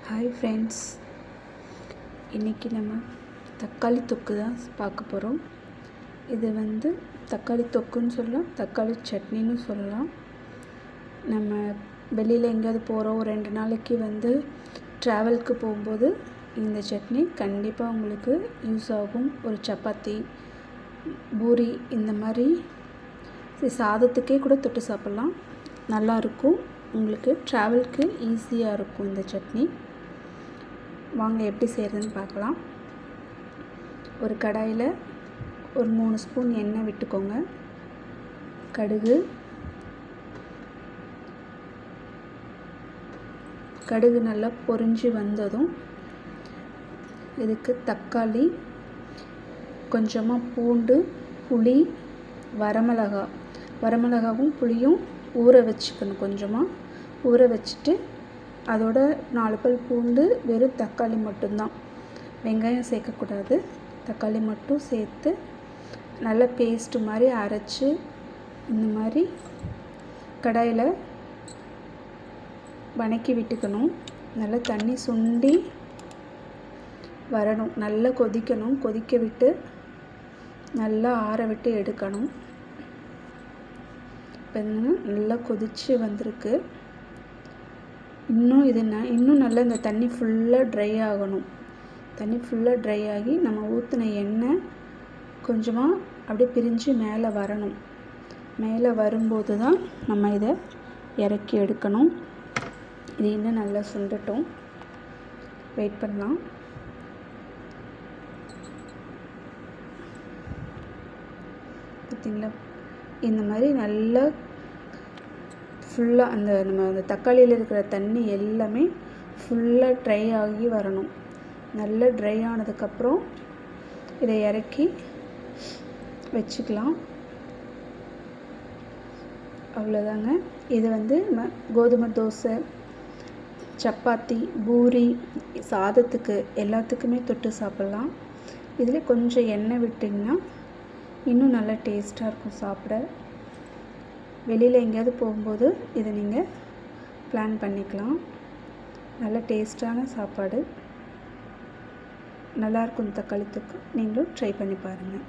Hi friends, இன்றைக்கி நம்ம தக்காளி தொக்கு தான் பார்க்க போகிறோம். இது தக்காளி தொக்குன்னு சொல்லலாம், தக்காளி சட்னின்னு சொல்லலாம். நம்ம வெளியில் எங்கேயாவது போகிறோம், 2 நாளைக்கு ட்ராவலுக்கு போகும்போது இந்த சட்னி கண்டிப்பாக உங்களுக்கு யூஸ் ஆகும். ஒரு சப்பாத்தி, பூரி இந்த மாதிரி சாதத்துக்கே கூட தொட்டு சாப்பிட்லாம். நல்லாயிருக்கும். உங்களுக்கு ட்ராவலுக்கு ஈஸியாக இருக்கும் இந்த சட்னி. வாங்க எப்படி செய்கிறதுன்னு பார்க்கலாம். ஒரு கடாயில் ஒரு 3 ஸ்பூன் எண்ணெய் விட்டுக்கோங்க. கடுகு நல்லா பொரிஞ்சு வந்ததும் இதுக்கு தக்காளி, கொஞ்சமாக பூண்டு, புளி, வரமிளகாவும் புளியும் ஊற வச்சுக்கணும். கொஞ்சமாக ஊற வச்சுட்டு அதோட 4 பல் பூண்டு, வெறும் தக்காளி மட்டும்தான், வெங்காயம் சேர்க்கக்கூடாது. தக்காளி மட்டும் சேர்த்து நல்லா பேஸ்ட்டு மாதிரி அரைச்சி இந்த மாதிரி கடாயில் வதக்கி விட்டுக்கணும். நல்லா தண்ணி சுண்டி வரணும், நல்லா கொதிக்கணும். கொதிக்க விட்டு நல்லா ஆற விட்டு எடுக்கணும். இப்போ நல்லா கொதித்து வந்திருக்கு. இன்னும் நல்லா இந்த தண்ணி ஃபுல்லாக ட்ரை ஆகணும். தண்ணி ஃபுல்லாக ட்ரை ஆகி நம்ம ஊற்றின எண்ணெய் கொஞ்சமாக அப்படியே பிரிஞ்சு மேலே வரணும். மேலே வரும்போது தான் நம்ம இதை இறக்கி எடுக்கணும். இது இன்னும் நல்லா சுண்டட்டும், வெயிட் பண்ணலாம். பார்த்திங்களா, இந்த மாதிரி நல்லா ஃபுல்லாக நம்ம அந்த தக்காளியில் இருக்கிற தண்ணி எல்லாமே ஃபுல்லாக ட்ரை ஆகி வரணும். நல்லா ட்ரை ஆனதுக்கப்புறம் இதை இறக்கி வச்சுக்கலாம். அவ்வளோதாங்க. இது கோதுமை தோசை, சப்பாத்தி, பூரி, சாதத்துக்கு எல்லாத்துக்குமே தொட்டு சாப்பிட்லாம். இதில் கொஞ்சம் எண்ணெய் விட்டிங்கன்னா இன்னும் நல்லா டேஸ்ட்டாக இருக்கும் சாப்பிட. வெளியில் எங்கேயாவது போகும்போது இதை நீங்கள் பிளான் பண்ணிக்கலாம். நல்ல டேஸ்ட்டான சாப்பாடு, நல்லாயிருக்கும். தக்காளி தொக்கு நீங்களும் ட்ரை பண்ணி பாருங்கள்.